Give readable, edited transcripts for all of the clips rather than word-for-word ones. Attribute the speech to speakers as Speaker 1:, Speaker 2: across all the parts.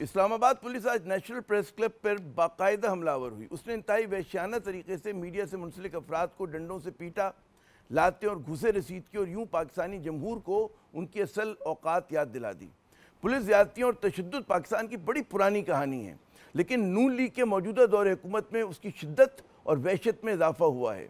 Speaker 1: Islamabad police आज national press club पर बाकायदा हमलावर हुई। उसने इंतहाई वहशियाना तरीके से मीडिया से मुंसलिक अफराद को डंडों से पीटा, लाते और घुसे रसीद की और यूं पाकिस्तानी जमहूर को उनकी असल औकात याद दिला दी। पुलिस ज़्यादतियों और तशद्दुद पाकिस्तान की बड़ी पुरानी कहानी है, लेकिन नून लीग के मौजूदा दौर हुकूमत में उसकी शिद्दत और वहशत में इजाफा हुआ है।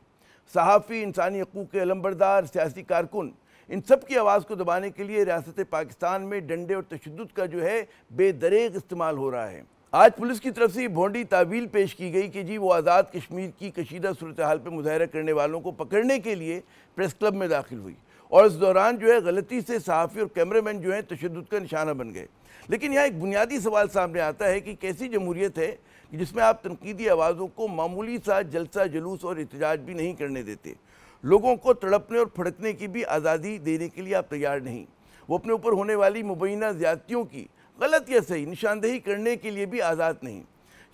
Speaker 1: सहाफ़ी, इंसानी हकूक़ के अलमबरदार, सियासी कारकुन, इन सब की आवाज़ को दबाने के लिए रियासत पाकिस्तान में डंडे और तशद्दुद का जो है बेदरेग इस्तेमाल हो रहा है। आज पुलिस की तरफ से ये भोंडी तावील पेश की गई कि जी वो आज़ाद कश्मीर की कशीदा सूरत हाल पर मुजाहरा करने वालों को पकड़ने के लिए प्रेस क्लब में दाखिल हुई और इस दौरान जो है गलती से सहाफ़ी और कैमरामैन जो है तशद्दुद का निशाना बन गए। लेकिन यहाँ एक बुनियादी सवाल सामने आता है कि कैसी जमहूरियत है कि जिसमें आप तनकीदी आवाज़ों को मामूली सा जलसा, जुलूस और एहतजाज भी नहीं करने देते। लोगों को तड़पने और फड़कने की भी आज़ादी देने के लिए आप तैयार नहीं। वो अपने ऊपर होने वाली मुबैना ज़्यादतियों की गलत या सही निशानदेही करने के लिए भी आज़ाद नहीं।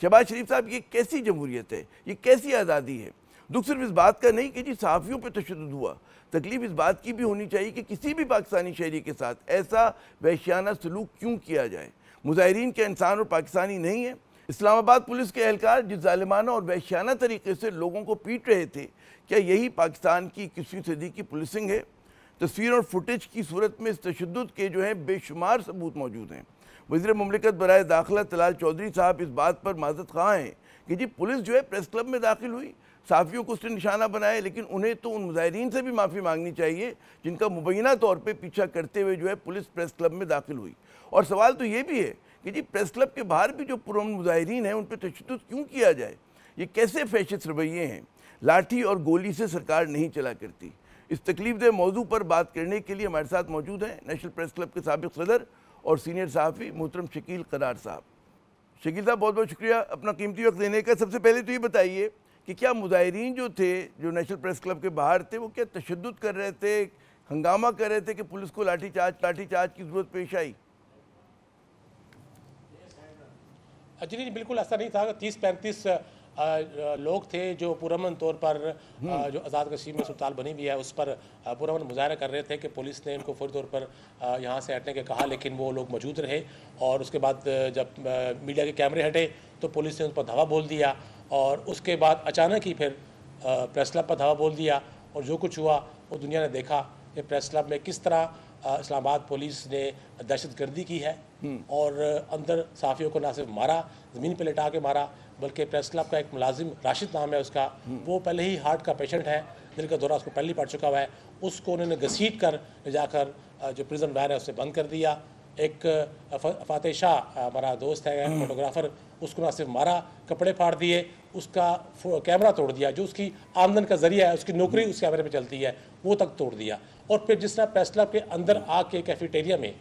Speaker 1: शहबाज शरीफ साहब, ये कैसी जमहूरियत है, ये कैसी आज़ादी है? दुख सिर्फ इस बात का नहीं कि जी सहाफ़ियों पर तशद्दुद हुआ, तकलीफ इस बात की भी होनी चाहिए कि किसी भी पाकिस्तानी शहरी के साथ ऐसा वहशियाना सलूक क्यों किया जाए। मुजाहिरीन क्या इंसान और पाकिस्तानी नहीं है? इस्लामाबाद पुलिस के एहलकार जिस जालिमाना और वहशियाना तरीके से लोगों को पीट रहे थे, क्या यही पाकिस्तान की 21वीं सदी की पुलिसिंग है? तस्वीर और फुटेज की सूरत में इस तशद्दुद के जो है बेशुमार सबूत मौजूद हैं। वज़ीर मुमलिकत बराए दाखिला तलाल चौधरी साहब इस बात पर माज़रत ख़्वाह हैं कि जी पुलिस जो है प्रेस क्लब में दाखिल हुई, सहाफ़ियों को उसने निशाना बनाया, लेकिन उन्हें तो उन मुजाहिरीन से भी माफ़ी मांगनी चाहिए जिनका मुबैना तौर पर पीछा करते हुए जो है पुलिस प्रेस क्लब में दाखिल हुई। और सवाल तो ये भी है कि जी प्रेस क्लब के बाहर भी जो पुरअमन मुजाहिरीन हैं उन पर तशद्दुद क्यों किया जाए? ये कैसे फैशिस्ट रवैये हैं? लाठी और गोली से सरकार नहीं चला करती। इस तकलीफदेह मौजू पर बात करने के लिए हमारे साथ मौजूद हैं नेशनल प्रेस क्लब के साबिक़ सदर और सीनियर सहाफ़ी मोहतरम शकील करार साहब। शकील साहब, बहुत बहुत शुक्रिया अपना कीमती वक्त देने का। सबसे पहले तो ये बताइए कि क्या मुजाहिरीन जो थे, जो नेशनल प्रेस क्लब के बाहर थे, वो क्या तशद्दुद कर रहे थे, हंगामा कर रहे थे कि पुलिस को लाठीचार्ज की ज़रूरत पेश आई?
Speaker 2: जी बिल्कुल ऐसा नहीं था। 30-35 लोग थे जो पुरअमन तौर पर जो आज़ाद कश्मीर में सुरताल बनी हुई है उस पर पुरअमन मुजाहरा कर रहे थे कि पुलिस ने इनको फौरी तौर पर यहाँ से हटने के कहा, लेकिन वो लोग मौजूद रहे। और उसके बाद जब मीडिया के कैमरे हटे तो पुलिस ने उन पर धावा बोल दिया और उसके बाद अचानक ही फिर प्रेस क्लब पर धावा बोल दिया। और जो कुछ हुआ वो दुनिया ने देखा कि प्रेस क्लब में किस तरह इस्लामाबाद पुलिस ने दहशतगर्दी की है और अंदर सहाफ़ियों को ना सिर्फ मारा, ज़मीन पर लिटा के मारा, बल्कि प्रेस क्लब का एक मुलाजिम राशिद नाम है उसका, वो पहले ही हार्ट का पेशेंट है, दिल का दौरा उसको पहले ही पड़ चुका हुआ है। उसको उन्होंने घसीट कर ले जाकर जो प्रिजन वैन है उससे बंद कर दिया। एक फ़ातेह शाह हमारा दोस्त है फोटोग्राफ़र, उसको ना सिर्फ मारा, कपड़े फाड़ दिए, उसका कैमरा तोड़ दिया, जो उसकी आमदन का ज़रिया है, उसकी नौकरी उस कैमरे पे चलती है, वो तक तोड़ दिया। और फिर जिस तरह प्रेस क्लब के अंदर आके कैफेटेरिया में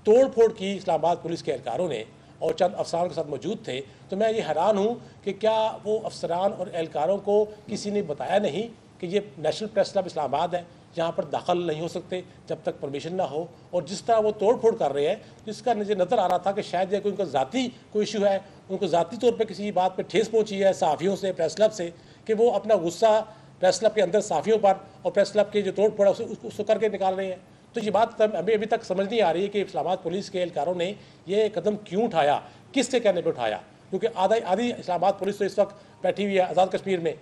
Speaker 2: तोड़ फोड़ की इस्लामाबाद पुलिस के एहलकारों ने और चंद अफसरान के साथ मौजूद थे, तो मैं ये हैरान हूँ कि क्या वो अफसरान और एहलकारों को किसी ने बताया नहीं कि ये नेशनल प्रेस क्लब इस्लामाबाद है, यहाँ पर दाखिल नहीं हो सकते जब तक परमिशन ना हो। और जिस तरह वो तोड़ फोड़ कर रहे हैं, जिसका मुझे नज़र आ रहा था कि शायद ये कोई उनका ज़ाती कोई इशू है, उनको ज़ाती तौर पर किसी बात पर ठेस पहुँची है सहाफ़ियों से, प्रेस क्लब से, कि वो अपना गुस्सा प्रेस क्लब के अंदर सहाफ़ियों पर और प्रेस क्लब के जो तोड़ फोड़ है उसको करके निकाल रहे हैं। तो ये बात हमें अभी तक समझ नहीं आ रही है कि इस्लामाबाद पुलिस के एहलकारों ने ये कदम क्यों उठाया, किसके कहने पर उठाया, क्योंकि आधी इस्लामाबाद पुलिस तो इस वक्त बैठी हुई है आज़ाद कश्मीर में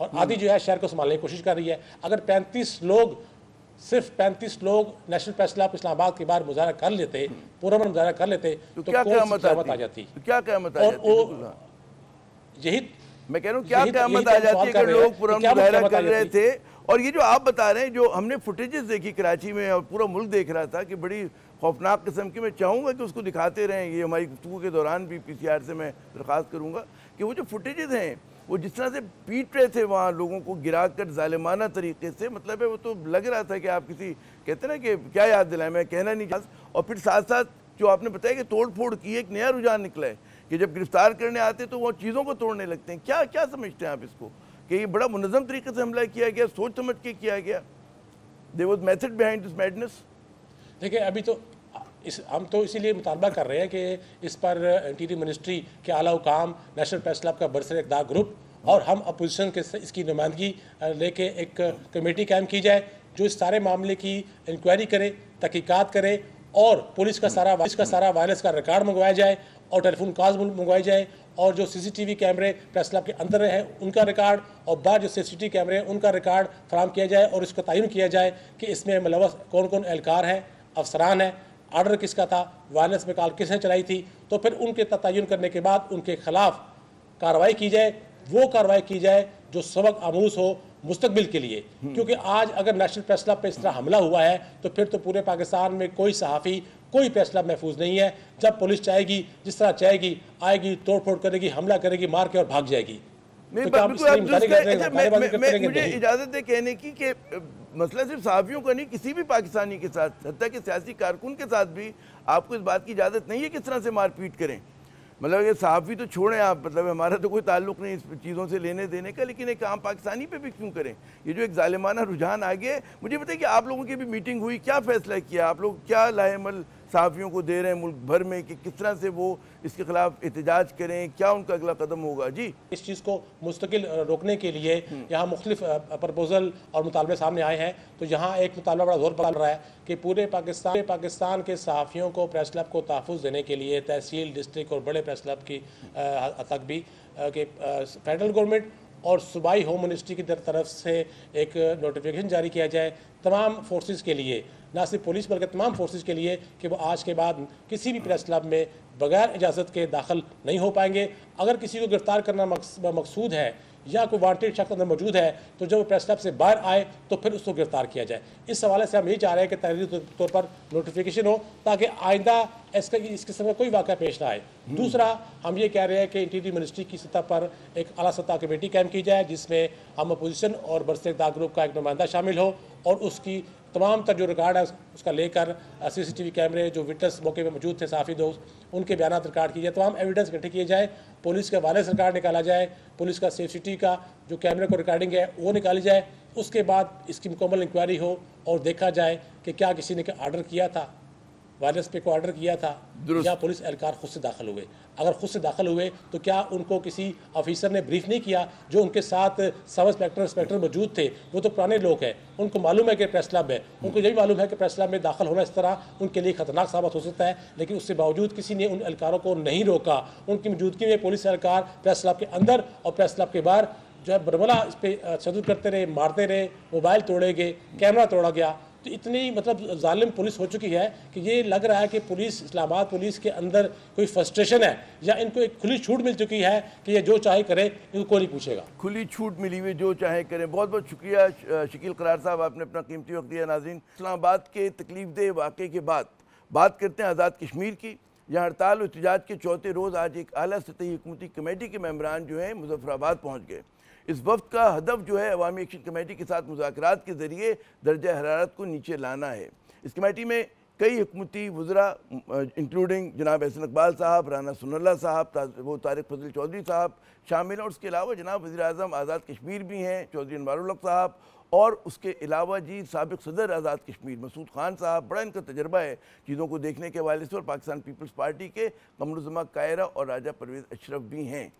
Speaker 2: और आधी जो है शहर को संभालने की कोशिश कर रही है। अगर 35 लोग, सिर्फ 35 लोग नेशनल प्रेस क्लब इस्लामाबाद के बाहर मुजाहरा कर लेते, पुरअमन मुजाहरा कर लेते, तो क्या क़यामत आ जाती?
Speaker 1: क्या क़यामत आ जाती?
Speaker 2: यही
Speaker 1: मैं कह रहा हूँ, क्या क़यामत आ जाती है कि लोग पुरअमन मुजाहरा कर रहे थे? और ये जो आप बता रहे हैं, जो हमने फुटेजेस देखी कराची में और पूरा मुल्क देख रहा था कि बड़ी खौफनाक किस्म की, मैं चाहूँगा कि उसको दिखाते रहें। ये हमारी गुफ्तगू के दौरान भी PCR से मैं दरख्वास्त करूँगा कि वो जो फुटेजेस हैं वो जिस तरह से पीट रहे थे वहाँ लोगों को गिरा कर ज़ालिमाना तरीके से, मतलब है वो तो लग रहा था कि आप किसी, कहते ना कि क्या याद दिलाएं, मैं कहना नहीं चाहता। और फिर साथ साथ जो आपने बताया कि तोड़ फोड़ की, एक नया रुझान निकला है कि जब गिरफ्तार करने आते तो वो चीज़ों को तोड़ने लगते हैं। क्या क्या समझते हैं आप इसको कि ये बड़ा मुनज़्ज़म तरीके से हमला किया गया, सोच समझ के किया गया? There was method behind this madness.
Speaker 2: देखिए, अभी तो हम तो इसीलिए मुतालबा कर रहे हैं कि इस पर इंटीरियर मिनिस्ट्री के आला हुकाम, नेशनल प्रेस क्लब का बरसर इक़्तिदार ग्रुप और हम अपोजिशन के इसकी नुमाइंदगी लेके एक कमेटी कायम की जाए जो इस सारे मामले की इंक्वायरी करे, तहकीकात करे और पुलिस का सारा वायरलेस का रिकॉर्ड मंगवाया जाए और टेलीफोन कॉल्स मंगवाई जाए और जो सीसीटीवी कैमरे प्रेस क्लब के अंदर हैं उनका रिकॉर्ड और बाहर जो सीसीटीवी कैमरे हैं उनका रिकॉर्ड फराहम किया जाए और इसको तयन किया जाए कि इसमें मुलव्वस कौन कौन एहलकार हैं, अफसरान हैं, ऑर्डर किसका था, वायरलेस में कॉल किसने चलाई थी। तो फिर उनके तयन करने के बाद उनके खिलाफ कार्रवाई की जाए, वो कार्रवाई की जाए जो सबक आमूज हो मुस्तकबिल के लिए। क्योंकि आज अगर नेशनल प्रेस क्लब पे इस तरह हमला हुआ है तो फिर तो पूरे पाकिस्तान में कोई सहाफ़ी, कोई प्रेस क्लब महफूज नहीं है। जब पुलिस चाहेगी, जिस तरह चाहेगी आएगी, तोड़ फोड़ करेगी, हमला करेगी, मार के और भाग जाएगी।
Speaker 1: मुझे इजाजत है कहने की कि मसला सिर्फ सहाफ़ियों का नहीं, किसी भी पाकिस्तानी के साथ, हत्ता कि सियासी कारकुन के साथ भी आपको इस बात की इजाज़त नहीं है किस तरह से मारपीट करें। मतलब ये सहाफ़ी तो छोड़ें आप, मतलब हमारा तो कोई ताल्लुक़ नहीं इस चीज़ों से लेने देने का, लेकिन एक आम पाकिस्तानी पे भी क्यों करें। ये जो एक ज़ालिमाना रुझान आ गया है, मुझे बताइए कि आप लोगों की भी मीटिंग हुई, क्या फ़ैसला किया, आप लोग क्या लाएमल सहाफ़ियों को दे रहे हैं मुल्क भर में कि किस तरह से वो इसके खिलाफ एहतजाज करें, क्या उनका अगला कदम होगा। जी,
Speaker 2: इस चीज़ को मुस्तकिल रोकने के लिए यहाँ मुख्तलिफ प्रपोजल और मुतालबे सामने आए हैं। तो यहाँ एक मुतालबा बड़ा जोर पड़ रहा है कि पूरे पाकिस्तान के सहाफ़ियों को प्रेस क्लब को तहफ़्फ़ुज़ देने के लिए तहसील, डिस्ट्रिक्ट और बड़े प्रेस क्लब की तक भी कि फेडरल गवर्नमेंट और सूबाई होम मिनिस्ट्री की तरफ से एक नोटिफिकेशन जारी किया जाए तमाम फोर्सेस के लिए, ना सिर्फ पुलिस बल्कि तमाम फोर्सेस के लिए, कि वो आज के बाद किसी भी प्रेस क्लब में बगैर इजाज़त के दाखिल नहीं हो पाएंगे। अगर किसी को गिरफ्तार करना मकसूद है या कोई वांटेड शख्स अंदर मौजूद है तो जब वो प्रेस क्लब से बाहर आए तो फिर उसको गिरफ्तार किया जाए। इस हवाले से हम यही चाह रहे हैं कि तहरीरी तौर पर नोटिफिकेशन हो ताकि आइंदा इस किस्म का कोई वाक़या पेश ना आए। दूसरा, हम ये कह रहे हैं कि इंटीरियर मिनिस्ट्री की सतह पर एक आला सतह कमेटी कायम की जाए जिसमें हम अपोजिशन और बरसरदार ग्रुप का एक नुमाइंदा शामिल हो और उसकी तमाम तक जो रिकॉर्ड है उसका लेकर सीसीटीवी कैमरे, जो विटनेस मौके पे मौजूद थे, साफ़ी दोस्त, उनके बयान रिकॉर्ड किए जाए, तमाम एविडेंस इकट्ठे किए जाए, पुलिस के हवाले से रिकॉर्ड निकाला जाए, पुलिस का सेफ सिटी का जो कैमरे को रिकॉर्डिंग है वो निकाली जाए। उसके बाद इसकी मुकम्मल इंक्वायरी हो और देखा जाए कि क्या किसी ने ऑर्डर किया था, वायरलेस पे को ऑर्डर किया था या पुलिस एहलकार खुद से दाखिल हुए। अगर खुद से दाखिल हुए तो क्या उनको किसी ऑफिसर ने ब्रीफ नहीं किया? जो उनके साथ सब इंस्पेक्टर मौजूद थे वो तो पुराने लोग हैं, उनको मालूम है कि प्रेस क्लब है, उनको यही मालूम है कि प्रेस क्लब में दाखिल होना इस तरह उनके लिए खतरनाक साबित हो सकता है, लेकिन उसके बावजूद किसी ने उन एहलकारों को नहीं रोका। उनकी मौजूदगी में पुलिस एहलकार प्रेस क्लब के अंदर और प्रेस क्लब के बाहर जो है बरमला इस पर तशद्दुद करते रहे, मारते रहे, मोबाइल तोड़े गए, कैमरा तोड़ा गया। तो इतनी मतलब जालिम पुलिस हो चुकी है कि ये लग रहा है कि पुलिस, इस्लामाबाद पुलिस के अंदर कोई फ्रस्ट्रेशन है या इनको एक खुली छूट मिल चुकी है कि ये जो चाहे करे, इनको कोई नहीं पूछेगा।
Speaker 1: खुली छूट मिली हुई, जो चाहे करें। बहुत बहुत शुक्रिया शकील करार साहब, आपने अपना कीमती वक्त दिया। नाज़रीन, इस्लामाबाद के तकलीफदेह वाक़े के बाद बात करते हैं आज़ाद कश्मीर की, जहाँ हड़ताल और एहतजाज के चौथे रोज़ आज एक आला सतही हुकूमती कमेटी के मेंबरान जो हैं मुजफ्फराबाद पहुँच गए। इस वक्त का हदफ जो है अवामी एक्शन कमेटी के साथ मुज़ाकरात के ज़रिए दर्जा हरारत को नीचे लाना है। इस कमेटी में कई हुकूमती वज़रा इंक्लूडिंग जनाब एहसन इकबाल साहब, राना सुन्नल्लाह साहब, वो तारिक फजल चौधरी साहब शामिल हैं और उसके अलावा जनाब वज़ीर आज़म आज़ाद कश्मीर भी हैं, चौधरी अनवारुल हक साहब, और उसके अलावा जी साबिक़ सदर आज़ाद कश्मीर मसूद खान साहब। बड़ा इनका तजर्बा है चीज़ों को देखने के हवाले से, और पाकिस्तान पीपल्स पार्टी के कमरुज़्ज़मा कायरा और राजा परवेज़ अशरफ भी हैं।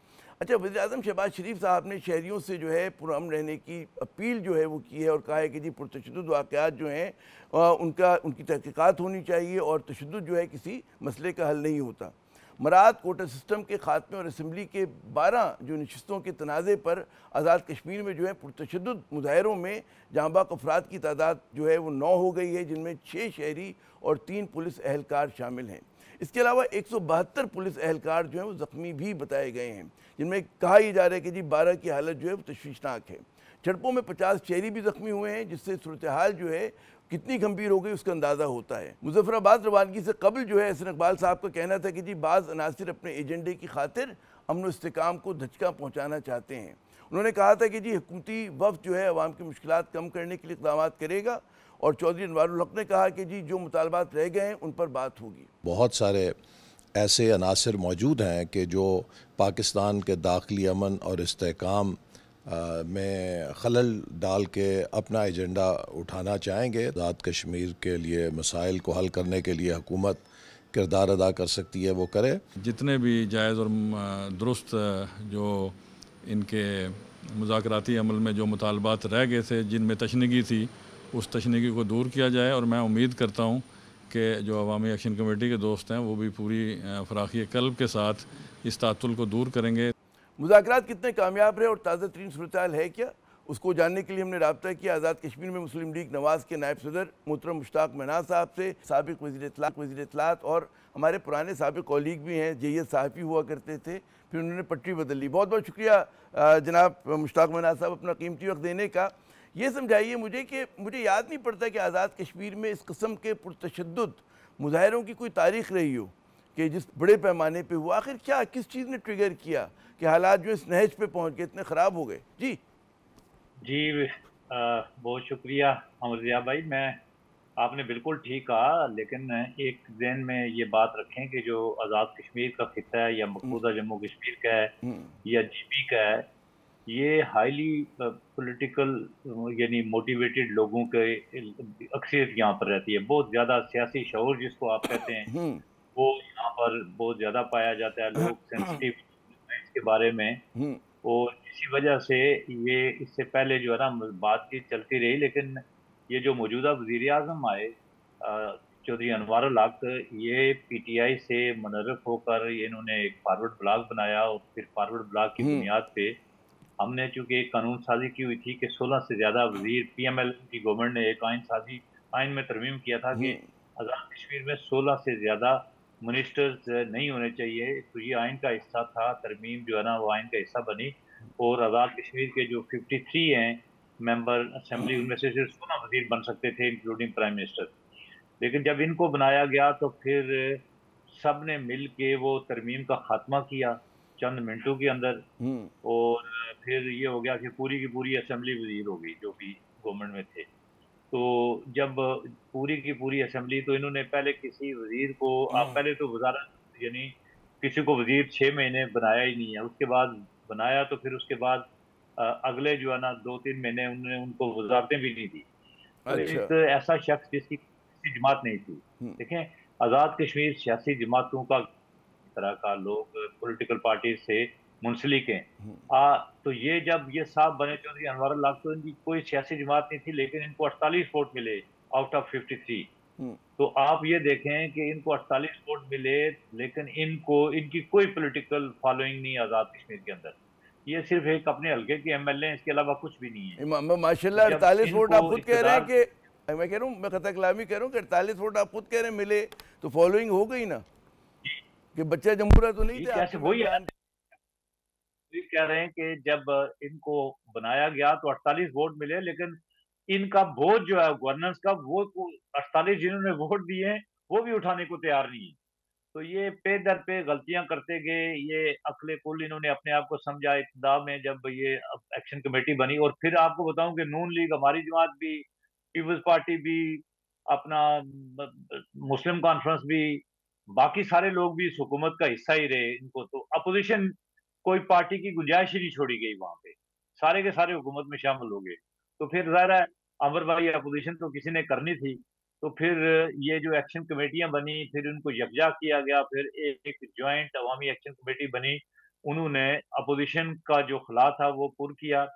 Speaker 1: अच्छा, वज़ीर आज़म शहबाज शरीफ साहब ने शहरियों से जो है पुरअमन रहने की अपील जो है वो की है और कहा है कि जी पुरतशद्दुद वाक़यात जो हैं उनकी तहक़ीक़ात होनी चाहिए और तशद्दुद जो है किसी मसले का हल नहीं होता। मरात कोटा सिस्टम के खात्मे और असम्बली के 12 जो नशिस्तों के तनाज़े पर आज़ाद कश्मीर में जो है पुरतशद्दुद मुज़ाहरों में जाँ बाक अफराद की तादाद जो है वो 9 हो गई है, जिनमें 6 शहरी और 3 पुलिस एहलकार शामिल हैं। इसके अलावा 172 पुलिस एहलकार जो हैं वो ज़ख्मी भी बताए गए हैं, जिनमें कहा यह जा रहा है कि जी 12 की हालत जो है वो तशवीशनाक है। झड़पों में 50 शहरी भी ज़ख्मी हुए हैं, जिससे सूरत हाल जो है कितनी गंभीर हो गई उसका अंदाज़ा होता है। मुजफ्फराबाद रवानगी से कबल जो है एहसन इकबाल साहब का कहना था कि जी बाज़ अनासिर अपने एजेंडे की खातिर अमन व इस्तेकाम को धचका पहुँचाना चाहते हैं। उन्होंने कहा था कि जी हुकूमती वफ़द जो है अवाम की मुश्किलात कम करने के लिए इक़दाम करेगा, और चौधरी अनवारुल हक ने कहा कि जी जो मुतालबात रह गए हैं उन पर बात होगी।
Speaker 3: बहुत सारे ऐसे अनासर मौजूद हैं कि जो पाकिस्तान के दाखिली अमन और इस्तेकाम में खलल डाल के अपना एजेंडा उठाना चाहेंगे। आज़ाद कश्मीर के लिए मसाइल को हल करने के लिए हुकूमत किरदार अदा कर सकती है, वो करे।
Speaker 4: जितने भी जायज़ और दुरुस्त जो इनके मुज़ाकराती अमल में जो मुतालबात रह गए थे, जिनमें तशनीगी थी, उस तशनीगी को दूर किया जाए। और मैं उम्मीद करता हूँ के जो अवामी एक्शन कमेटी के दोस्त हैं वो भी पूरी फराखी कल्ब के साथ इस तातुल को दूर करेंगे।
Speaker 1: मुज़ाकरात कितने कामयाब रहे और ताज़ा तरीन सूरत हाल है क्या, उसको जानने के लिए हमने रब्ता किया आज़ाद कश्मीर में मुस्लिम लीग नवाज़ के नायब सदर मोहतरम मुश्ताक मनाज साहब से, साबिक़ वज़ीर इत्तलात और हमारे पुराने साबिक़ कॉलीग भी हैं, जैयद सहाफ़ी हुआ करते थे, फिर उन्होंने पटरी बदल ली। बहुत बहुत शुक्रिया जनाब मुश्ताक मनाज साहब अपना कीमती वक्त देने का। ये समझाइए मुझे कि मुझे याद नहीं पड़ता कि आज़ाद कश्मीर में इस किस्म के पुरतशद्दुद मुजाहरों की कोई तारीख़ रही हो कि जिस बड़े पैमाने पे हुआ। आखिर क्या किस चीज़ ने ट्रिगर किया कि हालात जो इस नहज पे पहुंच गए, इतने ख़राब हो गए?
Speaker 5: जी बहुत शुक्रिया अमरजिया भाई। आपने बिल्कुल ठीक कहा, लेकिन एक ज़हन में ये बात रखें कि जो आज़ाद कश्मीर का खिता है या मकबूजा जम्मू कश्मीर का है या GB का है, ये हाईली पॉलिटिकल यानी मोटिवेटेड लोगों के अक्सरियत यहाँ पर रहती है। बहुत ज़्यादा सियासी शऊर जिसको आप कहते हैं वो यहाँ पर बहुत ज़्यादा पाया जाता है। लोग सेंसिटिव इसके बारे में, और इसी वजह से ये इससे पहले जो है ना बातचीत चलती रही, लेकिन ये जो मौजूदा वज़ीर आज़म आए चौधरी अनवर उल हक, ये PTI से मुनर्रफ होकर इन्होंने एक फारवर्ड ब्लॉग बनाया और फिर फारवर्ड ब्लॉग की बुनियाद पे हमने चूँकि एक कानून साजी की हुई थी कि 16 से ज़्यादा वज़ीर, PML की गवर्नमेंट ने एक आइन में तरमीम किया था कि आज़ाद कश्मीर में 16 से ज़्यादा मिनिस्टर्स नहीं होने चाहिए। तो ये आइन का हिस्सा था, तरमीम जो है ना वो आइन का हिस्सा बनी, और आज़ाद कश्मीर के जो 53 हैं मेंबर असेंबली, उनमें से सिर्फ 16 वज़ीर बन सकते थे इंक्लूडिंग प्राइम मिनिस्टर। लेकिन जब इनको बनाया गया तो फिर सब ने मिल के वो तरमीम का खात्मा किया चंद मिनटों के अंदर, और फिर ये हो गया कि पूरी की पूरी असेंबली वज़ीर हो गई जो भी गवर्नमेंट में थे। तो जब पूरी की पूरी असेंबली, तो इन्होंने पहले किसी वज़ीर को पहले तो वज़ारत यानी किसी को वज़ीर 6 महीने बनाया ही नहीं है। उसके बाद बनाया तो फिर उसके बाद अगले जो है ना 2-3 महीने उन्होंने उनको वज़ारतें भी नहीं दी। तो एक ऐसा शख्स जिसकी किसी जमात नहीं थी। देखें, आज़ाद कश्मीर सियासी जमातों का तरह का लोग पॉलिटिकल पार्टी से मुंसलिक हैं। तो ये जब ये साहब बने चौधरी अनवर उल हक, तो इनकी कोई सियासी जमात नहीं थी, लेकिन इनको 48 वोट मिले आउट ऑफ 53। तो आप ये देखें कि इनको 48 वोट मिले, लेकिन इनकी कोई पॉलिटिकल फॉलोइंग नहीं आज़ाद कश्मीर के अंदर। ये सिर्फ एक अपने हल्के के MLA, इसके अलावा कुछ भी नहीं है।
Speaker 1: माशाल्लाह 48 वोट आप खुद कह रहे हैं कि, मैं कह रहा हूँ, मैं खता कलामी कह रहा हूँ कि 48 वोट आप खुद कह रहे हैं मिले, तो फॉलोइंग हो गई ना, कि बच्चा जमहूरा तो नहीं थे।
Speaker 5: कैसे वही कह रहे हैं कि जब इनको बनाया गया तो 48 वोट मिले, लेकिन इनका बोझ जो है गवर्नेंस का, वो 48 जिन्होंने वोट दिए वो भी उठाने को तैयार नहीं है। तो ये पे दर पे गलतियां करते गए। ये अक्ले कुल इन्होंने अपने आप को समझा इब्तिदा में जब ये एक्शन कमेटी बनी। और फिर आपको बताऊं कि नून लीग, हमारी जमात भी, पीपल्स पार्टी भी, अपना मुस्लिम कॉन्फ्रेंस भी, बाकी सारे लोग भी इस हुकूमत का हिस्सा ही रहे। इनको तो अपोजिशन कोई पार्टी की गुंजाइश ही नहीं छोड़ी गई वहां पे, सारे के सारे हुकूमत में शामिल हो गए। तो फिर ज़ाहिर है अमर भाई, अपोजिशन तो किसी ने करनी थी। तो फिर ये जो एक्शन कमेटियां बनी, फिर उनको यकजा किया गया, फिर एक जॉइंट अवामी एक्शन कमेटी बनी। उन्होंने अपोजिशन का जो खला था वो पुर किया,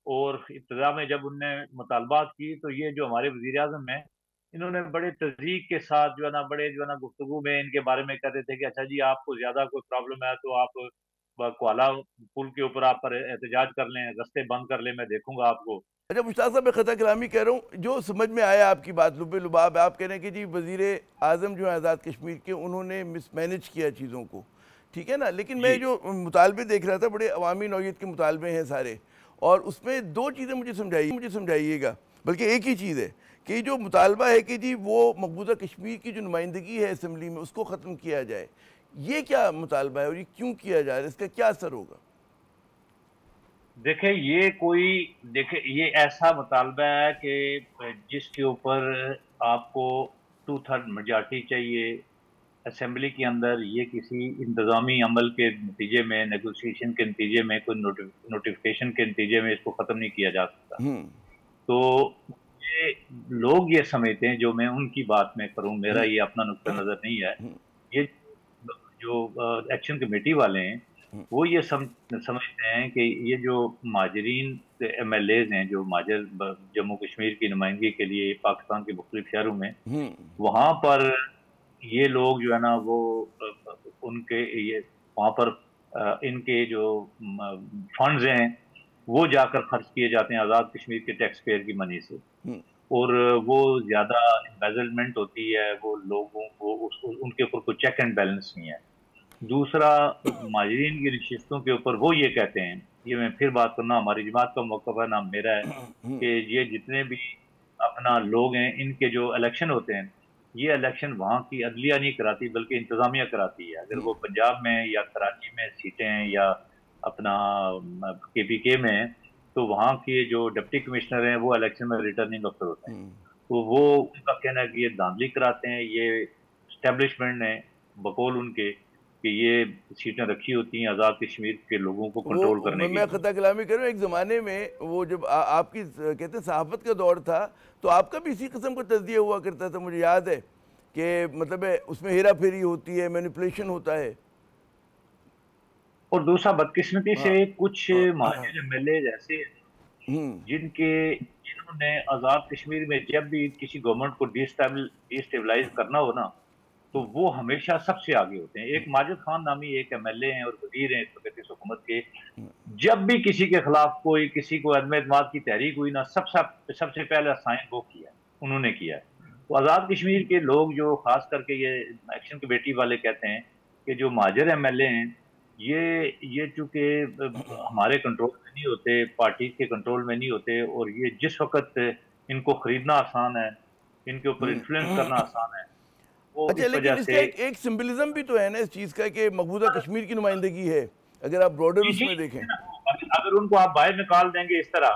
Speaker 5: और इब्तिदा में जब उनने मुतालबात की तो ये जो हमारे वज़ीर आज़म हैं, इन्होंने बड़े तज़ीक के साथ जो है ना, बड़े जो है ना गुफ्तगू में इनके बारे में कहते थे कि अच्छा जी, आपको ज़्यादा कोई प्रॉब्लम है तो आप क्वाला पुल के ऊपर आप पर एहतजाज कर लें, रास्ते बंद कर लें, मैं देखूंगा आपको।
Speaker 1: अच्छा मुश्ताक साहब, मैं खता कलामी कह रहा हूँ, जो समझ में आया आपकी बात लुबे लुबाब, आप कह रहे हैं कि जी वज़ीर आज़म जो है आज़ाद कश्मीर के, उन्होंने मिसमैनेज किया चीज़ों को, ठीक है ना। लेकिन मैं जो मुतालबे देख रहा था, बड़े अवामी नौइयत के मुतालबे हैं सारे, और उसमें दो चीज़ें मुझे समझाइएगा, बल्कि एक ही चीज़ है कि जो मुतालबा है कि जी वो मकबूजा कश्मीर की जो नुमाइंदगी है असम्बली में, उसको ख़त्म किया जाए। ये क्या मुतालबा है और ये क्यों किया जा रहा है, इसका क्या असर होगा?
Speaker 5: देखें, ये ऐसा मुतालबा है कि जिसके ऊपर आपको 2/3 मेजॉरिटी चाहिए असेंबली के अंदर। ये किसी इंतज़ामी अमल के नतीजे में, नेगोशिएशन के नतीजे में, कोई नोटिफिकेशन के नतीजे में इसको ख़त्म नहीं किया जा सकता। तो ये लोग ये समझते हैं, जो मैं उनकी बात में करूं, मेरा ये अपना नुक्ता नज़र नहीं है, ये जो एक्शन कमेटी वाले हैं वो ये समझते हैं कि ये जो महाजरीन MLAs हैं जो माजर जम्मू कश्मीर की नुमाइंदगी के लिए पाकिस्तान के मुख्तलिफ शहरों में, वहाँ पर ये लोग जो है ना वो उनके ये वहाँ पर इनके जो फंड्स हैं वो जाकर खर्च किए जाते हैं आज़ाद कश्मीर के टैक्स पेयर की मनी से, और वो ज़्यादा एम्बेजलमेंट होती है, वो लोगों को उनके ऊपर कोई चेक एंड बैलेंस नहीं है। दूसरा, माजरीन की रिश्तों के ऊपर वो ये कहते हैं, ये मैं फिर बात करना, हमारी जमात का मौक़िफ़ है, नाम मेरा है, कि ये जितने भी अपना लोग हैं इनके जो इलेक्शन होते हैं, ये इलेक्शन वहाँ की अदलिया नहीं कराती बल्कि इंतज़ामिया कराती है। अगर वो पंजाब में या कराची में सीटें हैं या अपना KPK में हैं, तो वहाँ के जो डिप्टी कमिश्नर हैं वो इलेक्शन में रिटर्निंग अफसर होते हैं। तो वो उनका कहना है कि ये धांधली कराते हैं, ये इस्टेब्लिशमेंट ने बकौल उनके कि ये सीटें रखी होती हैं आज़ाद कश्मीर के लोगों को कंट्रोल करने की।
Speaker 1: मैं खता कलामी करूँ, एक ज़माने में वो जब आपकी कहते हैं सहाफ़त का दौर था, तो आपका भी इसी किस्म का तज़किया हुआ करता था, मुझे याद है कि मतलब उसमें हेरा फेरी होती है, मैनिपुलेशन होता है।
Speaker 5: और दूसरा, बदकिस्मती से कुछ माजिर MLA ऐसे जिन्होंने आज़ाद कश्मीर में जब भी किसी गवर्नमेंट को डिस्टेबलाइज करना हो ना, तो वो हमेशा सबसे आगे होते हैं। एक माजिद खान नामी एक MLA हैं और वजीर हैं इस वक्त इस हुकूमत के, जब भी किसी के खिलाफ कोई किसी को अदम एतमाद की तहरीक हुई ना, सबसे पहले साइन वो किया, उन्होंने किया। तो आज़ाद कश्मीर के लोग जो खास करके ये एक्शन कमेटी वाले कहते हैं कि जो माजिर MLA हैं ये चूँकि हमारे कंट्रोल में नहीं होते, पार्टी के कंट्रोल में नहीं होते, और ये जिस वक्त इनको खरीदना आसान है, इनके ऊपर इन्फ्लुएंस करना आसान है।
Speaker 1: अच्छा, लेकिन इसका एक सिंबलिज्म भी तो है ना इस चीज़ का कि मकबूजा कश्मीर की नुमाइंदगी है, अगर आप ब्रॉडर उसमें देखें।
Speaker 5: अगर उनको आप बाहर निकाल देंगे इस तरह,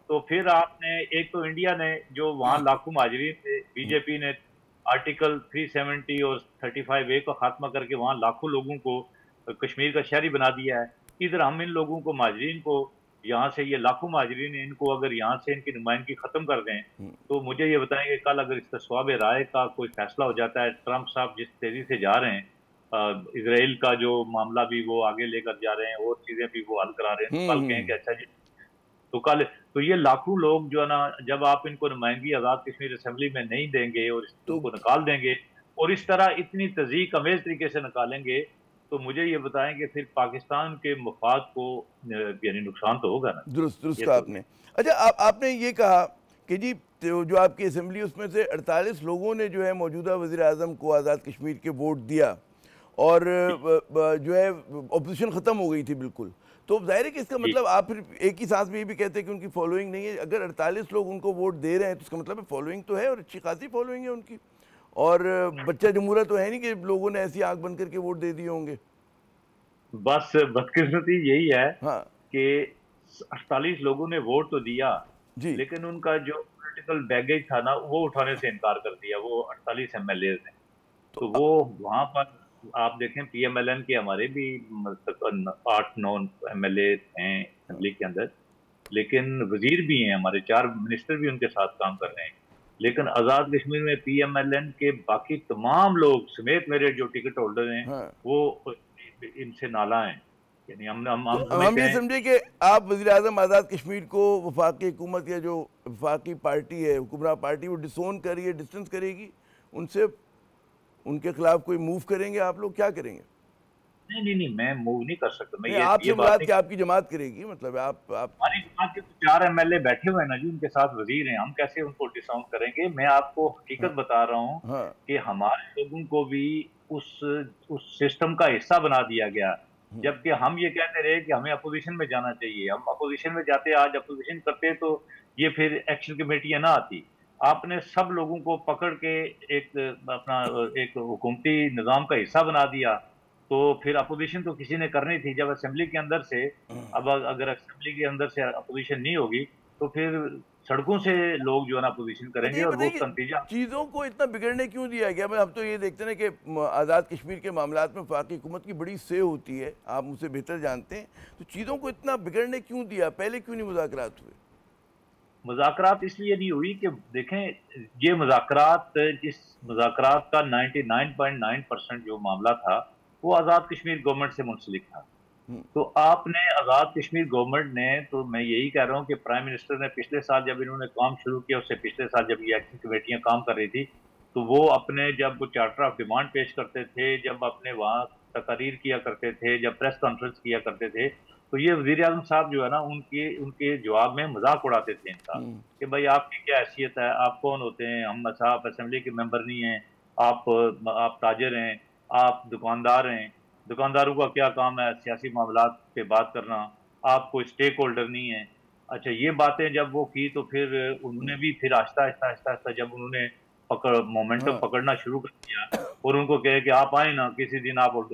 Speaker 5: तो फिर आपने एक तो इंडिया ने जो वहाँ लाखों माजरीन थे, बीजेपी ने आर्टिकल 370 और 35A का खात्मा करके वहाँ लाखों लोगों को कश्मीर का शहरी बना दिया है। इधर हम इन लोगों को माजरीन को यहाँ से, ये लाखों माजरीन इनको अगर यहाँ से इनकी नुमाइंदगी खत्म कर दें, तो मुझे ये बताएंगे कल अगर इस पर सवाब राय का कोई फैसला हो जाता है, ट्रंप साहब जिस तेजी से जा रहे हैं, इसराइल का जो मामला भी वो आगे लेकर जा रहे हैं और चीजें भी वो हल करा रहे हैं, कल कहें कि अच्छा जी, तो कल तो ये लाखों लोग जो है ना, जब आप इनको नुमाइंदगी आज़ाद कश्मीर असेंबली में नहीं देंगे और इनको निकाल देंगे और इस तरह इतनी तज़ीक अमेज तरीके से निकालेंगे, तो मुझे ये बताएं कि फिर पाकिस्तान के मफाद को यानी नुकसान तो होगा ना।
Speaker 1: दुरुस्त कहा आपने। अच्छा, आपने ये कहा कि जी जो आपकी असेंबली उसमें से 48 लोगों ने जो है मौजूदा वज़ीर आज़म को आज़ाद कश्मीर के वोट दिया और जो है अपोजिशन ख़त्म हो गई थी बिल्कुल, तो ज़ाहिर है कि इसका मतलब आप फिर एक ही सांस में ये भी कहते हैं कि उनकी फॉलोइंग नहीं है। अगर 48 लोग उनको वोट दे रहे हैं तो उसका मतलब फॉलोइंग तो है और अच्छी खासी फॉलोइंग है उनकी, और बच्चा जमहूरा तो है नहीं कि लोगों ने ऐसी आंख बंद करके वोट दे दिए होंगे।
Speaker 5: बस बदकिस्मती यही है
Speaker 1: हाँ,
Speaker 5: कि 48 लोगों ने वोट तो दिया
Speaker 1: जी,
Speaker 5: लेकिन उनका जो पॉलिटिकल बैगेज था ना वो उठाने से इनकार कर दिया, वो 48 MLA ने। तो वो वहाँ पर आप देखें PMLN के हमारे भी 8-9 MLA हैं असेंबली के अंदर, लेकिन वजीर भी हैं हमारे, 4 मिनिस्टर भी उनके साथ काम कर रहे हैं, लेकिन आज़ाद कश्मीर में PMLN के बाकी तमाम लोग समेत मेरे जो टिकट होल्डर हैं,
Speaker 1: हाँ,
Speaker 5: वो इनसे नाला हैं। यानी
Speaker 1: हम ये समझे कि आप वज़ीर आज़म आज़ाद कश्मीर को वफाकी हुकूमत या जो वफाकी पार्टी है, हुक्मरान पार्टी, वो डिसोन कर रही है, डिस्टेंस करेगी उनसे, उनके खिलाफ कोई मूव करेंगे, आप लोग क्या करेंगे?
Speaker 5: नहीं, मैं मूव नहीं कर सकता। मैं
Speaker 1: आपसे मुराद कि आपकी जमात करेगी, मतलब आप
Speaker 5: हमारी जमात के 4 MLA बैठे हुए हैं ना जी, उनके साथ वजीर हैं, हम कैसे उनको डिसाउंड करेंगे? मैं आपको हकीकत बता रहा हूँ कि हमारे लोगों को भी उस सिस्टम का हिस्सा बना दिया गया, जबकि हम ये कहते रहे कि हमें अपोजिशन में जाना चाहिए। हम अपोजिशन में जाते, आज अपोजिशन करते, तो ये फिर एक्शन कमेटियां ना आती। आपने सब लोगों को पकड़ के एक अपना एक हुकूमती निज़ाम का हिस्सा बना दिया, तो फिर अपोजिशन तो किसी ने करनी थी। जब असेंबली के अंदर से, अब अगर असेंबली के अंदर से अपोजिशन नहीं होगी तो फिर सड़कों से लोग जो है ना अपोजिशन करेंगे और वो नतीजा।
Speaker 1: चीज़ों को इतना बिगड़ने क्यों दिया गया? हम तो ये देखते हैं कि आज़ाद कश्मीर के मामलात में वफाकी हुकूमत की बड़ी से होती है, आप मुझसे बेहतर जानते हैं, तो चीज़ों को इतना बिगड़ने क्यों दिया? पहले क्यों नहीं मुज़ाकरात हुए?
Speaker 5: मुज़ाकरात इसलिए नहीं हुई कि देखें, ये मुज़ाकरात, इस मुज़ाकरात का 99.9% जो मामला था वो आज़ाद कश्मीर गवर्नमेंट से मुंसलिक था। तो आपने आज़ाद कश्मीर गवर्नमेंट ने, तो मैं यही कह रहा हूँ कि प्राइम मिनिस्टर ने पिछले साल जब इन्होंने काम शुरू किया, उससे पिछले साल जब ये एक्शन कमेटियां काम कर रही थी, तो वो अपने जब चार्टर ऑफ डिमांड पेश करते थे, जब अपने वहाँ तकारीर किया करते थे, जब प्रेस कॉन्फ्रेंस किया करते थे, तो ये वज़ीर आज़म साहब जो है ना, उनके जवाब में मजाक उड़ाते थे इनका कि भाई आपकी क्या हैसियत है, आप कौन होते हैं, हम साहब असेंबली के मेंबर नहीं हैं, आप ताजिर हैं, आप दुकानदार हैं, दुकानदारों का क्या काम है सियासी मामलात पे बात करना, आप कोई स्टेक होल्डर नहीं है। अच्छा, ये बातें जब वो की तो फिर उन्होंने भी फिर आहिस्ता जब उन्होंने मोमेंटम पकड़ना शुरू कर दिया और उनको कहे कि आप आए ना किसी दिन, आप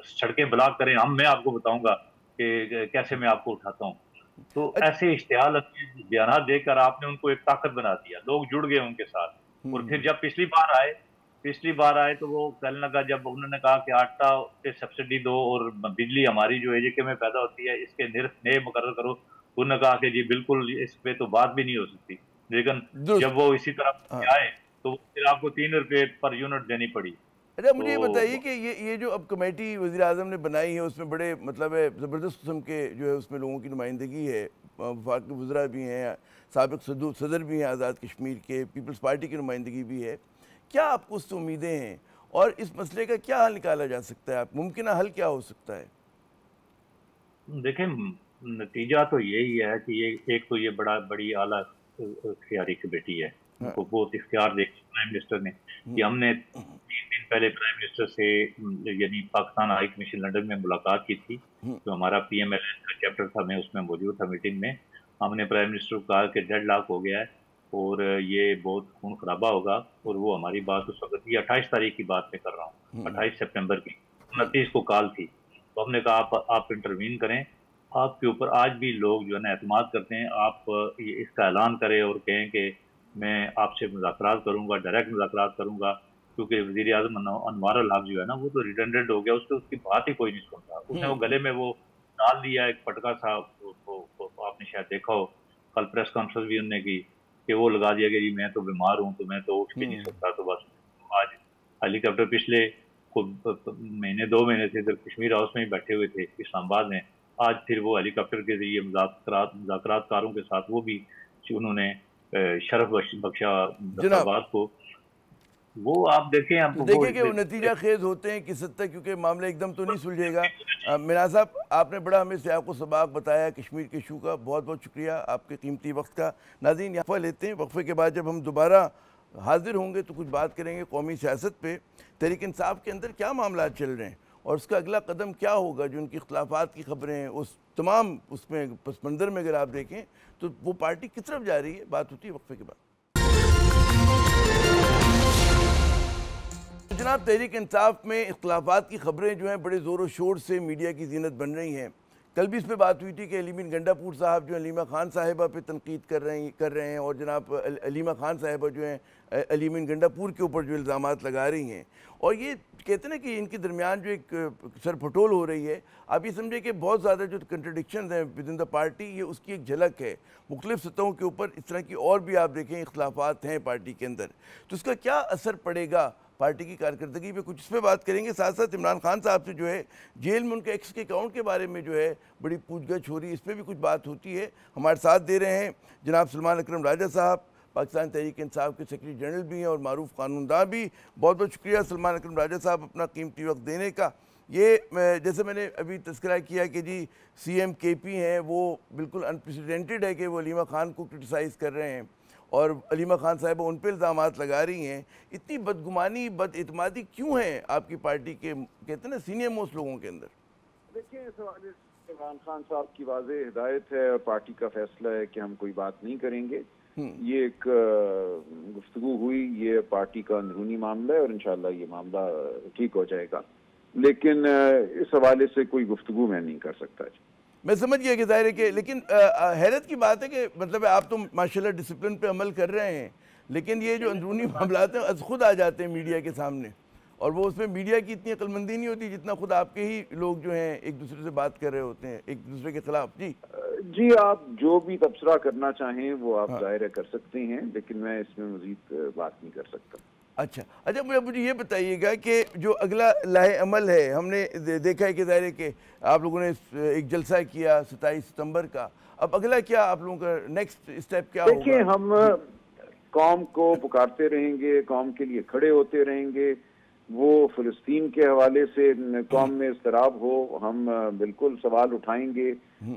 Speaker 5: सड़कें ब्लॉक करें, मैं आपको बताऊंगा कि कैसे मैं आपको उठाता हूँ। तो ऐसे इश्तिहाल बयान देकर आपने उनको एक ताकत बना दिया, लोग जुड़ गए उनके साथ। और फिर जब पिछली बार आए तो वो कहने लगा, जब उन्होंने कहा कि आटा पे सब्सिडी दो और बिजली हमारी जो एजेके में पैदा होती है इसके निर्ख नए मुकर्रर करो, उन्होंने कहा कि जी बिल्कुल इस पे तो बात भी नहीं हो सकती। लेकिन जब वो इसी तरह आए तो फिर आपको 3 रुपये पर यूनिट देनी पड़ी।
Speaker 1: अच्छा, मुझे ये बताइए कि ये जो अब कमेटी वज़ीर आज़म ने बनाई है उसमें बड़े मतलब है ज़बरदस्त किस्म के जो है उसमें लोगों की नुमाइंदगी है, वफाकी वज़रा भी हैं, साबिक़ सदर भी हैं आज़ाद कश्मीर के, पीपल्स पार्टी की नुमाइंदगी भी है। क्या आपको उससे उम्मीदें हैं और इस मसले का क्या हल निकाला जा सकता है? मुमकिन हल क्या हो सकता है?
Speaker 5: देखें, नतीजा तो यही है कि एक तो ये बड़ी आला इख्तियारी कमेटी है, उनको बहुत इख्तियार दे प्राइम मिनिस्टर ने कि हमने 3 दिन पहले प्राइम मिनिस्टर से यानी पाकिस्तान हाई कमीशन लंदन में मुलाकात की थी, जो हमारा PMLN का चैप्टर था, मैं उसमें मौजूद था मीटिंग में। हमने प्राइम मिनिस्टर को कहा कि डेडलॉक हो गया है और ये बहुत खून खराबा होगा, और वो हमारी बात उस वक्त, ये 28 तारीख की बात मैं कर रहा हूँ, 28 सितंबर की, 29 को कॉल थी। तो हमने कहा आप इंटरवीन करें, आपके ऊपर आज भी लोग जो है ना एतमाद करते हैं, आप इसका ऐलान करें और कहें कि मैं आपसे मुज़ाकरात करूँगा, डायरेक्ट मुज़ाकरात करूँगा, क्योंकि वज़ीर आज़म अनवार अल हक जो है ना वो तो रिटेंडेंट हो गया, उसकी बात ही कोई नहीं सुनता। उसने वो गले में वो डाल दिया एक पटका सा, आपने शायद देखा हो, कल प्रेस कॉन्फ्रेंस भी उन्होंने की कि वो लगा दिया कि जी मैं तो बीमार हूँ, तो मैं तो उठ भी नहीं सकता। तो बस आज हेलीकॉप्टर पिछले महीने 2 महीने से इधर कश्मीर हाउस में ही बैठे हुए थे इस्लामाबाद में, आज फिर वो हेलीकॉप्टर के जरिए मुज़ाकरातकारों के साथ वो भी उन्होंने शरफ बख्शा मुज़फ़्फ़राबाद को। वो आप देखें, आपको
Speaker 1: देखिए कि वो नतीजा खेज होते हैं किस हद तक, क्योंकि मामला एकदम तो नहीं सुलझेगा। मिनाज साहब, आपने बड़ा हमें से आपको सबक बताया कश्मीर के इशू का, बहुत बहुत शुक्रिया आपके कीमती वक्त का। नाज़रीन, वक्फ़ा लेते हैं, वक्फ़े के बाद जब हम दोबारा हाजिर होंगे तो कुछ बात करेंगे कौमी सियासत पे, तहरीक इंसाफ के अंदर क्या मामला चल रहे हैं और उसका अगला कदम क्या होगा। जो उनकी इख्तलाफात की खबरें हैं उस तमाम उसमें पस मंज़र में अगर आप देखें तो वो पार्टी किस तरफ जा रही है, बात होती है वक्फे के बाद। जनाब, तहरीक इंसाफ में इख्तलाफात की खबरें जो हैं बड़े ज़ोर शोर से मीडिया की ज़ीनत बन रही हैं। कल भी इस पर बात हुई थी कि अलीमीन गंडापुर साहब जो अलीमा खान साहिबा पे तनकीद कर रहे हैं और जनाब अलीमा खान साहिबा जो हैं अलीमीन गंडापुर के ऊपर जो इल्ज़ामात लगा रही हैं, और ये कहते हैं कि इनके दरमियान जो एक सरपटोल हो रही है। आप ये समझे कि बहुत ज़्यादा जो कंट्रडिक्शन हैं विद इन द पार्टी, ये उसकी एक झलक है। मुख्तलिफ सतहों के ऊपर इस तरह की और भी आप देखें इख्तलाफात हैं पार्टी के अंदर, तो उसका क्या असर पड़ेगा पार्टी की कारकर्दगी पे, कुछ इस पर बात करेंगे। साथ साथ इमरान खान साहब से जो है जेल में उनके एक्स के अकाउंट के बारे में जो है बड़ी पूछगछ हो रही है, इस पर भी कुछ बात होती है। हमारे साथ दे रहे हैं जनाब सलमान अकरम राजा साहब, पाकिस्तान तहरीक इंसाफ के सेक्रेटरी जनरल भी हैं और मारूफ कानूनदान भी। बहुत बहुत शुक्रिया सलमान अकरम राजा साहब अपना कीमती वक्त देने का। ये जैसे मैंने अभी तस्करा किया कि जी CM KP हैं, वो बिल्कुल अनप्रेसिडेंटेड है कि वो अलीमा खान को क्रिटिसाइज़ कर रहे हैं और अलीमा खान साहिबा उन पर इल्ज़ामात लगा रही हैं। इतनी बदगुमानी बदइतमादी क्यों है आपकी पार्टी के, कहते हैं ना, सीनियर मोस्ट लोगों के अंदर?
Speaker 6: देखिए, सवाल इमरान खान साहब की वाज़ेह हिदायत है और पार्टी का फैसला है कि हम कोई बात नहीं करेंगे। ये एक गुफ्तगू हुई, ये पार्टी का अंदरूनी मामला है और इंशाल्लाह ये मामला ठीक हो जाएगा, लेकिन इस हवाले से कोई गुफ्तगू मैं नहीं कर सकता।
Speaker 1: मैं समझ गया कि ज़ाहिर है कि, लेकिन हैरत की बात है कि मतलब आप तो माशाल्लाह डिसिप्लिन पे अमल कर रहे हैं, लेकिन ये जो अंदरूनी मामलात हैं खुद आ जाते हैं मीडिया के सामने, और वो उसमें मीडिया की इतनी अक्लमंदी नहीं होती जितना खुद आपके ही लोग जो हैं एक दूसरे से बात कर रहे होते हैं एक दूसरे के खिलाफ। जी,
Speaker 6: आप जो भी तबसरा करना चाहें वो आप जाहिर कर सकते हैं, लेकिन मैं इसमें मज़ीद बात नहीं कर सकता।
Speaker 1: अच्छा, मुझे ये बताइएगा कि जो अगला लाहे अमल है, हमने देखा है कि ज़ाहिर है कि आप लोगों ने एक जलसा किया 27 सितंबर का, अब अगला क्या आप लोगों का नेक्स्ट स्टेप क्या होगा?
Speaker 6: देखिए, हम कौम को पुकारते रहेंगे, कौम के लिए खड़े होते रहेंगे। वो फ़िलिस्तीन के हवाले से कौम में इज़्तिराब हो, हम बिल्कुल सवाल उठाएंगे।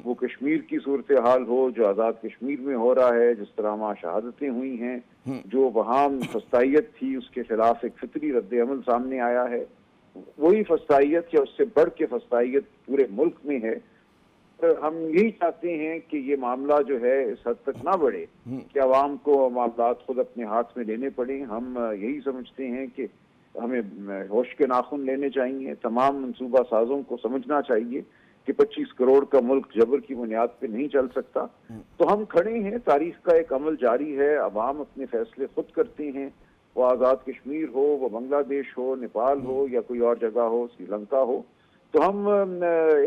Speaker 6: वो कश्मीर की सूरत हाल हो जो आज़ाद कश्मीर में हो रहा है, जिस तरह वहाँ शहादतें हुई हैं, जो वहाँ फस्तायत थी, उसके खिलाफ एक फितरी रद्द-ए-अमल सामने आया है। वही फस्तायत या उससे बढ़ के फस्तायत पूरे मुल्क में है। हम यही चाहते हैं कि ये मामला जो है इस हद तक ना बढ़े कि आवाम को मामलात खुद अपने हाथ में लेने पड़े। हम यही समझते हैं कि हमें होश के नाखून लेने चाहिए। तमाम मंसूबा साजों को समझना चाहिए कि 25 करोड़ का मुल्क जबर की बुनियाद पे नहीं चल सकता। तो हम खड़े हैं, तारीख का एक अमल जारी है, अवाम अपने फैसले खुद करते हैं। वो आज़ाद कश्मीर हो, वो बांग्लादेश हो, नेपाल हो या कोई और जगह हो, श्रीलंका हो। तो हम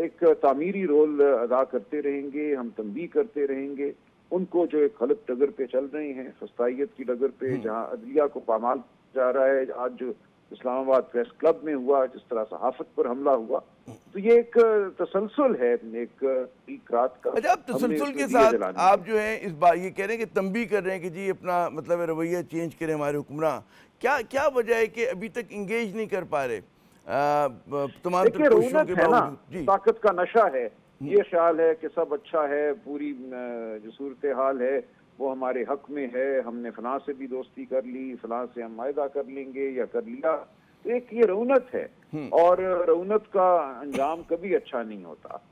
Speaker 6: एक तामीरी रोल अदा करते रहेंगे, हम तंबीह करते रहेंगे उनको जो एक गलत डगर पे चल रहे हैं, फस्तायत की डगर पे, जहाँ अदलिया को पामाल जा रहा है। आज जो इस्लामाबाद प्रेस क्लब में हुआ, जिस तरह सहाफत पर हमला हुआ, तो ये एक तसलसल है, एक रात का।
Speaker 1: अच्छा, आप तसलसल के साथ आप जो है इस बात ये कह रहे हैं कि तंबीह कर रहे हैं कि जी अपना मतलब रवैया चेंज करें हमारे हुक्मरान, क्या वजह है कि अभी तक इंगेज नहीं कर पा रहे तमाम कोशिशों के बावजूद?
Speaker 6: ताकत का नशा है, ये ख्याल है कि सब अच्छा है, पूरी जो सूरत हाल है वो हमारे हक में है, हमने फलां से भी दोस्ती कर ली, फलां से हम मायदा कर लेंगे या कर लिया। तो एक ये रौनक है, और रौनक का अंजाम कभी अच्छा नहीं होता।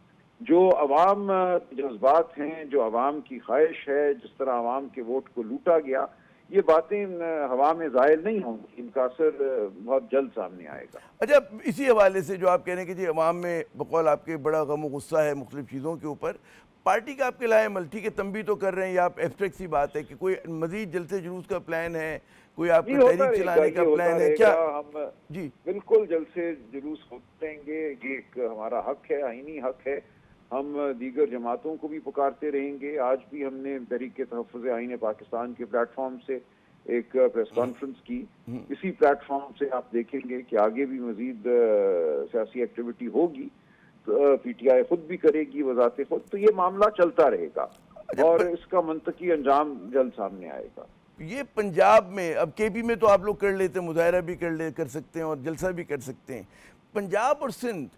Speaker 6: जो अवाम जज्बात हैं, जो अवाम की ख्वाहिश है, जिस तरह अवाम के वोट को लूटा गया, ये बातें हवा में ज़ाहिर नहीं होंगी, इनका असर बहुत जल्द सामने आएगा।
Speaker 1: अच्छा, इसी हवाले से जो आप कह रहे हैं कि जी अवाम में बकौल आपके बड़ा गम और गुस्सा है मुख्तलिफ चीज़ों के ऊपर, पार्टी का आपके लाए अमल, ठीक है तंबीह तो कर रहे हैं, या आप एब्स्ट्रैक्ट सी बात है कि कोई मजीद जलसे जुलूस का प्लान है, कोई आपका तहरीक चलाने का प्लान है क्या?
Speaker 6: हम जी बिल्कुल जलसे जुलूस होते रहेंगे, ये एक हमारा हक है, आईनी हक है। हम दीगर जमातों को भी पुकारते रहेंगे। आज भी हमने तहरीक तहफ़्फ़ुज़ आईन पाकिस्तान के प्लेटफॉर्म से एक प्रेस कॉन्फ्रेंस की। इसी प्लेटफॉर्म से आप देखेंगे कि आगे भी मजीद सियासी एक्टिविटी होगी, तो PTI खुद भी करेगी, वज़ात खुद। तो ये मामला चलता रहेगा और इसका मंतकी अंजाम जल्द सामने आएगा।
Speaker 1: ये पंजाब में, अब KP में तो आप लोग कर लेते हैं, मुजाहरा भी कर सकते हैं और जलसा भी कर सकते हैं। पंजाब और सिंध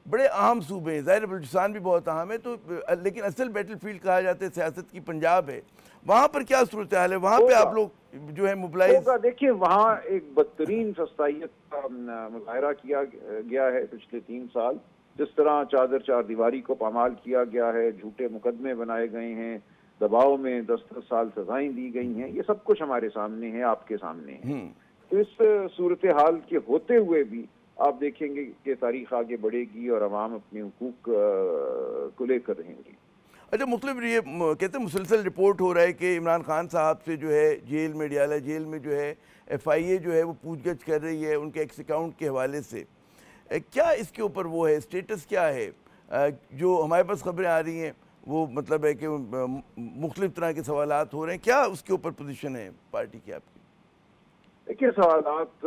Speaker 1: बड़े अहम सूबे हैं, ज़ाहिर बलूचिस्तान भी बहुत अहम है, तो लेकिन असल बैटल फील्ड कहा जाता है सियासत की पंजाब है। वहाँ पर क्या सूरत हाल है? वहाँ पे आप लोग जो है मोबिलाइज?
Speaker 6: देखिए, वहाँ एक बदतरीन फस्तायत का मुजाहरा किया गया है पिछले 3 साल। जिस तरह चादर चार दीवारी को पामाल किया गया है, झूठे मुकदमे बनाए गए हैं, दबाव में 10-10 साल सजाएं दी गई हैं, ये सब कुछ हमारे सामने है, आपके सामने है। तो इस सूरत हाल के होते हुए भी आप देखेंगे कि तारीख आगे बढ़ेगी और अवाम अपने हुकूक को लेकर रहेंगी।
Speaker 1: अच्छा, मुख्तलिफ ये कहते हैं मुसलसल रिपोर्ट हो रहा है कि इमरान खान साहब से जो है जेल में, डियाला जेल में जो है FIA जो है वो पूछगछ कर रही है उनके एक्स अकाउंट के हवाले से। क्या इसके ऊपर वो है, स्टेटस क्या है? जो हमारे पास खबरें आ रही हैं वो मतलब है कि मुख्तलिफ तरह के सवालात हो रहे हैं, क्या उसके ऊपर पोजीशन है पार्टी की आपकी?
Speaker 6: देखिए, सवालात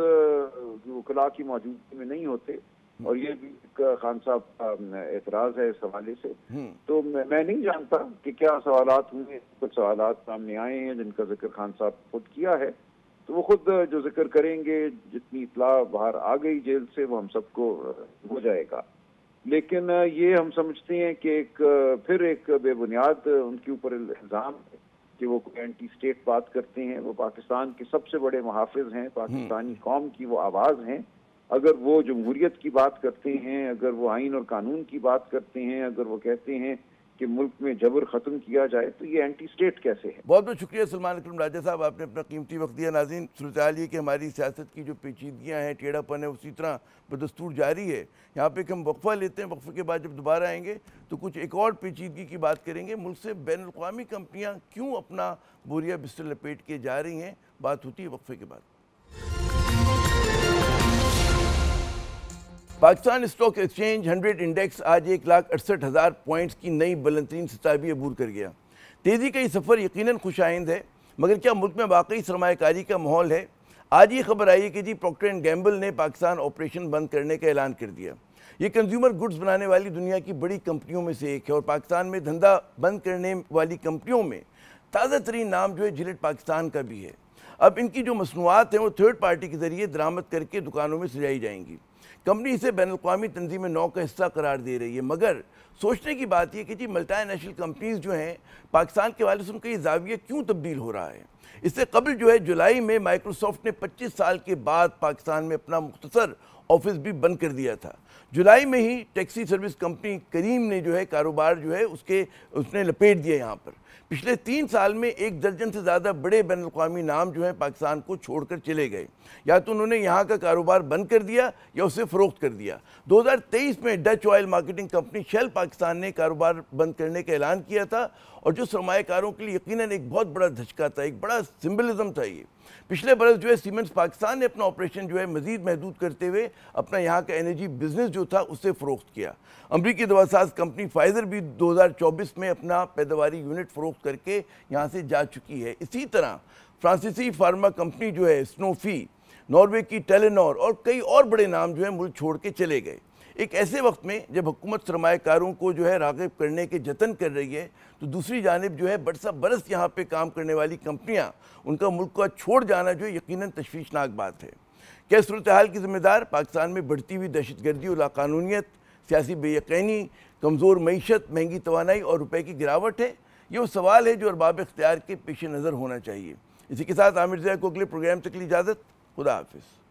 Speaker 6: वकला की मौजूदगी में नहीं होते और ये भी खान साहब का एतराज़ है इस हवाले से। तो मैं नहीं जानता कि क्या सवालात हुए। कुछ सवालात सामने आए हैं जिनका जिक्र खान साहब खुद किया है, तो वो खुद जो जिक्र करेंगे, जितनी इतला बाहर आ गई जेल से, वो हम सबको हो जाएगा। लेकिन ये हम समझते हैं कि फिर एक बेबुनियाद उनके ऊपर इल्ज़ाम है कि वो कोई एंटी स्टेट बात करते हैं। वो पाकिस्तान के सबसे बड़े मुहाफिज हैं, पाकिस्तानी कौम की वो आवाज़ हैं। अगर वो जमहूरियत की बात करते हैं, अगर वो आइन और कानून की बात करते हैं, अगर वो कहते हैं कि मुल्क में जबर ख़त्म किया जाए, तो ये एंटी स्टेट कैसे है?
Speaker 1: बहुत बहुत शुक्रिया सलमान अकरम राजा साहब, आपने अपना कीमती वक्त दिया। नाज़रीन, सूरत हाल ये कि हमारी सियासत की जो पेचीदगियाँ हैं, टेढ़ापन है, उसी तरह बदस्तूर जारी है। यहाँ पे हम वक्फा लेते हैं, वक्फे के बाद जब दोबारा आएंगे तो कुछ एक और पेचीदगी की बात करेंगे। मुल्क से बैनुल-अक़वामी कंपनियाँ क्यों अपना बोरिया बिस्तर लपेट के जा रही हैं, बात होती है वक्फे के बाद। पाकिस्तान स्टॉक एक्सचेंज 100 इंडेक्स आज 1,68,000 पॉइंट्स की नई बुलंदतरीन सतह भी अबूर कर गया। तेज़ी का ये सफ़र यकीनन खुशाइंद है, मगर क्या मुल्क में वाकई सरमायाकारी का माहौल है? आज ये खबर आई है कि जी प्रॉक्टर एंड गैम्बल ने पाकिस्तान ऑपरेशन बंद करने का ऐलान कर दिया। ये कंज्यूमर गुड्स बनाने वाली दुनिया की बड़ी कंपनियों में से एक है और पाकिस्तान में धंधा बंद करने वाली कंपनियों में ताज़ा तरीन नाम जो है जिलेट पाकिस्तान का भी है। अब इनकी जो मसनूआत हैं वो थर्ड पार्टी के ज़रिए दरामद करके दुकानों में सजाई जाएंगी। कंपनी इसे बैनुल-अक़वामी तंजीम 9 का हिस्सा करार दे रही है, मगर सोचने की बात यह कि जी मल्टीनेशनल कंपनीज जो हैं पाकिस्तान के वाले से उनका ये ज़ाविया क्यों तब्दील हो रहा है। इससे कबल जो है जुलाई में माइक्रोसॉफ्ट ने 25 साल के बाद पाकिस्तान में अपना मुख्तसर ऑफिस भी बंद कर दिया था। जुलाई में ही टैक्सी सर्विस कंपनी करीम ने जो है कारोबार जो है उसने लपेट दिया यहाँ पर। पिछले 3 साल में 1 दर्जन से ज़्यादा बड़े बैनुल-अक़वामी नाम जो है पाकिस्तान को छोड़कर चले गए, या तो उन्होंने यहाँ का कारोबार बंद कर दिया या उसे फ़रोख्त कर दिया। 2023 में Dutch oil marketing company Shell Pakistan ने कारोबार बंद करने का ऐलान किया था और जो सरमाएकारों के लिए यकीनन एक बहुत बड़ा धचका था, एक बड़ा सिंबलिज्म था ये। पिछले बरस जो है सीमेंट्स पाकिस्तान ने अपना ऑपरेशन जो है मजीद महदूद करते हुए अपना यहाँ का एनर्जी बिजनेस जो था उससे फ़रोख्त किया। अमरीकी दवासाज कंपनी फाइज़र भी 2024 में अपना पैदावारी यूनिट फ़रोख्त करके यहाँ से जा चुकी है। इसी तरह फ्रांसीसी फार्मा कंपनी जो है स्नोफी, नॉर्वे की टेलेनॉर और कई और बड़े नाम जो है मुल्क छोड़ के चले गए। एक ऐसे वक्त में जब हुकूमत सरमाएकारों को जो है राग़िब करने के जतन कर रही है, तो दूसरी जानिब जो है बरसा बरस यहाँ पे काम करने वाली कंपनियाँ उनका मुल्क का छोड़ जाना जो यकीनन तशवीशनाक बात है। क्या सूरत हाल की ज़िम्मेदार पाकिस्तान में बढ़ती हुई दहशतगर्दी और लाकानूनियत, सियासी बेयकीनी, कमज़ोर मईशत, महंगी तवानाई और रुपए की गिरावट है? ये वो सवाल है जो अरबाब इख्तियार के पेश नज़र होना चाहिए। इसी के साथ आमिर ज़िया को अगले प्रोग्राम तक की इजाज़त। खुदा हाफिज़।